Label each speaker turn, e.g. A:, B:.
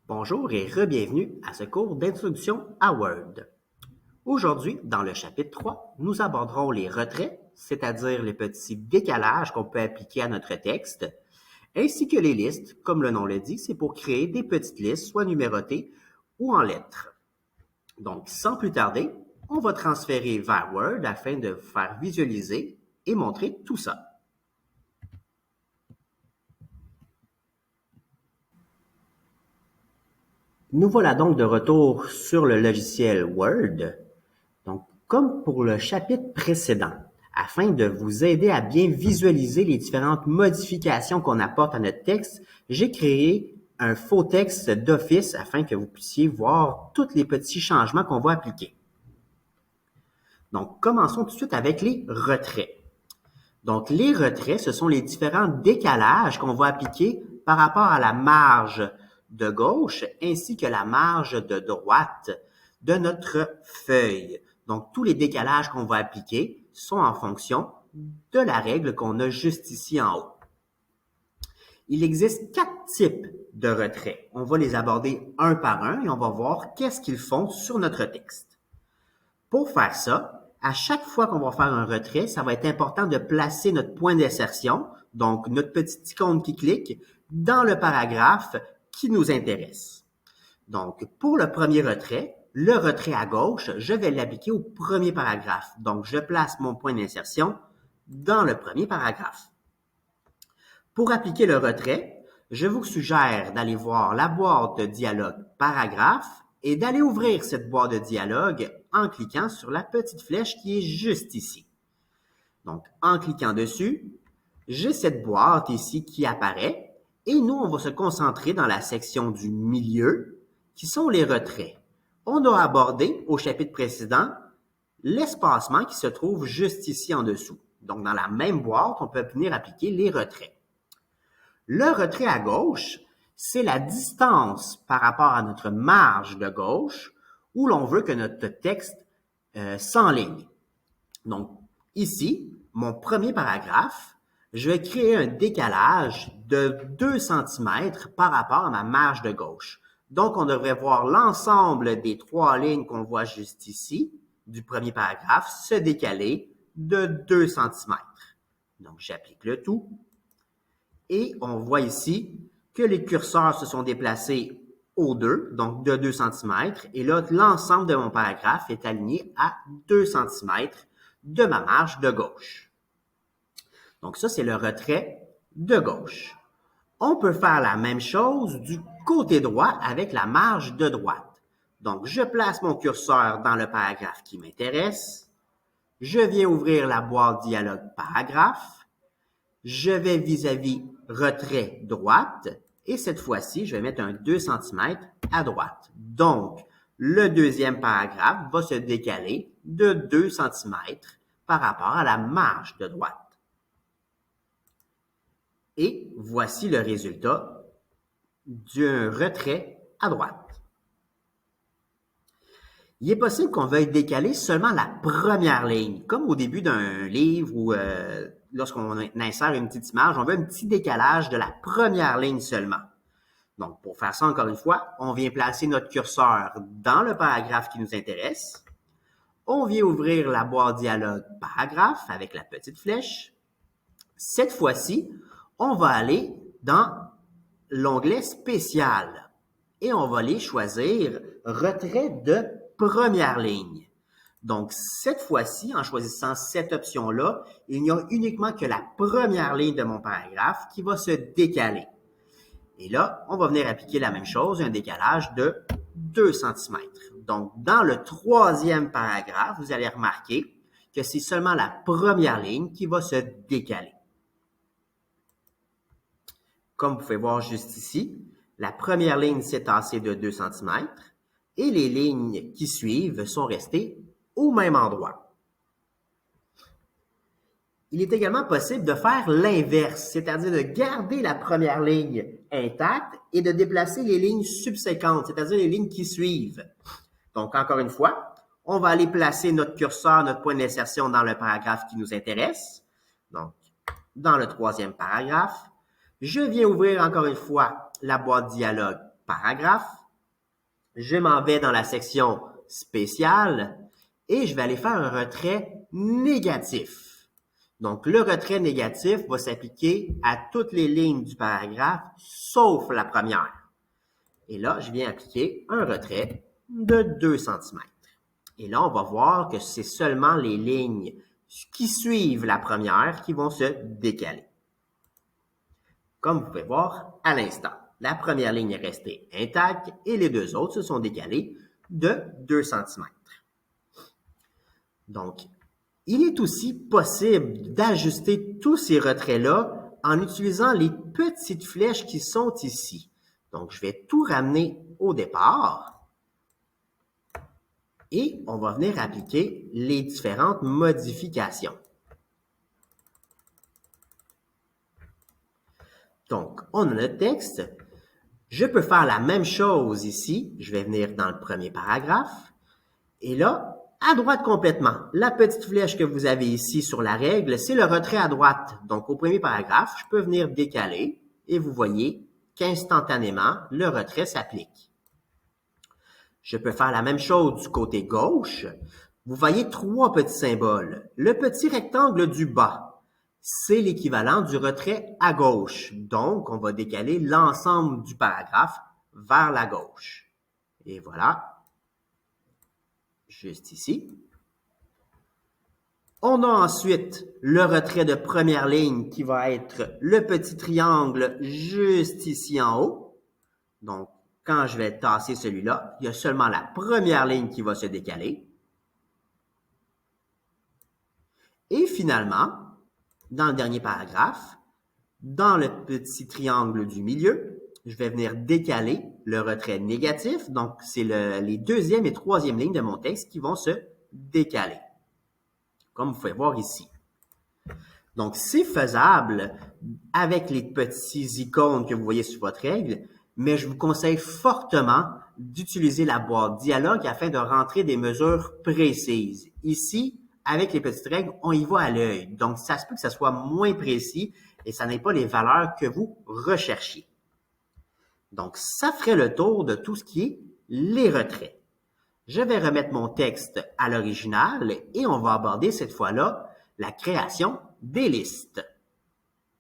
A: Bonjour et re-bienvenue à ce cours d'introduction à Word. Aujourd'hui, dans le chapitre 3, nous aborderons les retraits, c'est-à-dire les petits décalages qu'on peut appliquer à notre texte, ainsi que les listes, comme le nom le dit, c'est pour créer des petites listes, soit numérotées ou en lettres. Donc, sans plus tarder, on va transférer vers Word afin de vous faire visualiser et montrer tout ça. Nous voilà donc de retour sur le logiciel Word. Donc, comme pour le chapitre précédent, afin de vous aider à bien visualiser les différentes modifications qu'on apporte à notre texte, j'ai créé un faux texte d'office afin que vous puissiez voir tous les petits changements qu'on va appliquer. Donc, commençons tout de suite avec les retraits. Donc, les retraits, ce sont les différents décalages qu'on va appliquer par rapport à la marge de gauche ainsi que la marge de droite de notre feuille. Donc, tous les décalages qu'on va appliquer sont en fonction de la règle qu'on a juste ici en haut. Il existe 4 types de retraits. On va les aborder un par un et on va voir qu'est-ce qu'ils font sur notre texte. Pour faire ça, à chaque fois qu'on va faire un retrait, ça va être important de placer notre point d'insertion, donc notre petite icône qui clique, dans le paragraphe qui nous intéresse. Donc, pour le premier retrait, le retrait à gauche, je vais l'appliquer au premier paragraphe. Donc, je place mon point d'insertion dans le premier paragraphe. Pour appliquer le retrait, je vous suggère d'aller voir la boîte de dialogue paragraphe et d'aller ouvrir cette boîte de dialogue en cliquant sur la petite flèche qui est juste ici. Donc, en cliquant dessus, j'ai cette boîte ici qui apparaît et nous, on va se concentrer dans la section du milieu qui sont les retraits. On a abordé au chapitre précédent l'espacement qui se trouve juste ici en dessous. Donc, dans la même boîte, on peut venir appliquer les retraits. Le retrait à gauche, c'est la distance par rapport à notre marge de gauche où l'on veut que notre texte s'enligne. Donc, ici, mon premier paragraphe, je vais créer un décalage de 2 cm par rapport à ma marge de gauche. Donc, on devrait voir l'ensemble des 3 lignes qu'on voit juste ici, du premier paragraphe, se décaler de 2 cm. Donc, j'applique le tout. Et on voit ici que les curseurs se sont déplacés aux deux, donc de 2 cm. Et là, l'ensemble de mon paragraphe est aligné à 2 cm de ma marge de gauche. Donc ça, c'est le retrait de gauche. On peut faire la même chose du côté droit avec la marge de droite. Donc, je place mon curseur dans le paragraphe qui m'intéresse. Je viens ouvrir la boîte dialogue paragraphe. Je vais vis-à-vis retrait droite et cette fois-ci, je vais mettre un 2 cm à droite. Donc, le deuxième paragraphe va se décaler de 2 cm par rapport à la marge de droite. Et voici le résultat d'un retrait à droite. Il est possible qu'on veuille décaler seulement la première ligne, comme au début d'un livre ou lorsqu'on insère une petite image, on veut un petit décalage de la première ligne seulement. Donc, pour faire ça, encore une fois, on vient placer notre curseur dans le paragraphe qui nous intéresse. On vient ouvrir la boîte dialogue paragraphe avec la petite flèche. Cette fois-ci, on va aller dans l'onglet spécial et on va aller choisir retrait de première ligne. Donc, cette fois-ci, en choisissant cette option-là, il n'y a uniquement que la première ligne de mon paragraphe qui va se décaler. Et là, on va venir appliquer la même chose, un décalage de 2 cm. Donc, dans le troisième paragraphe, vous allez remarquer que c'est seulement la première ligne qui va se décaler. Comme vous pouvez voir juste ici, la première ligne s'est tassée de 2 cm et les lignes qui suivent sont restées au même endroit. Il est également possible de faire l'inverse, c'est-à-dire de garder la première ligne intacte et de déplacer les lignes subséquentes, c'est-à-dire les lignes qui suivent. Donc, encore une fois, on va aller placer notre curseur, notre point d'insertion dans le paragraphe qui nous intéresse. Donc, dans le troisième paragraphe, je viens ouvrir encore une fois la boîte dialogue paragraphe. Je m'en vais dans la section spéciale et je vais aller faire un retrait négatif. Donc, le retrait négatif va s'appliquer à toutes les lignes du paragraphe, sauf la première. Et là, je viens appliquer un retrait de 2 cm. Et là, on va voir que c'est seulement les lignes qui suivent la première qui vont se décaler. Comme vous pouvez voir à l'instant, la première ligne est restée intacte et les deux autres se sont décalées de 2 cm. Donc, il est aussi possible d'ajuster tous ces retraits-là en utilisant les petites flèches qui sont ici. Donc, je vais tout ramener au départ et on va venir appliquer les différentes modifications. Donc, on a notre texte. Je peux faire la même chose ici. Je vais venir dans le premier paragraphe. Et là, à droite complètement, la petite flèche que vous avez ici sur la règle, c'est le retrait à droite. Donc, au premier paragraphe, je peux venir décaler et vous voyez qu'instantanément, le retrait s'applique. Je peux faire la même chose du côté gauche. Vous voyez 3 petits symboles. Le petit rectangle du bas, c'est l'équivalent du retrait à gauche. Donc, on va décaler l'ensemble du paragraphe vers la gauche. Et voilà, juste ici. On a ensuite le retrait de première ligne qui va être le petit triangle juste ici en haut. Donc, quand je vais tasser celui-là, il y a seulement la première ligne qui va se décaler. Et finalement, dans le dernier paragraphe, dans le petit triangle du milieu, je vais venir décaler le retrait négatif. Donc, c'est les deuxième et troisième lignes de mon texte qui vont se décaler, comme vous pouvez voir ici. Donc, c'est faisable avec les petits icônes que vous voyez sur votre règle, mais je vous conseille fortement d'utiliser la boîte dialogue afin de rentrer des mesures précises. Ici, avec les petites règles, on y va à l'œil. Donc, ça se peut que ça soit moins précis et ça n'ait pas les valeurs que vous recherchiez. Donc, ça ferait le tour de tout ce qui est les retraits. Je vais remettre mon texte à l'original et on va aborder cette fois-là la création des listes.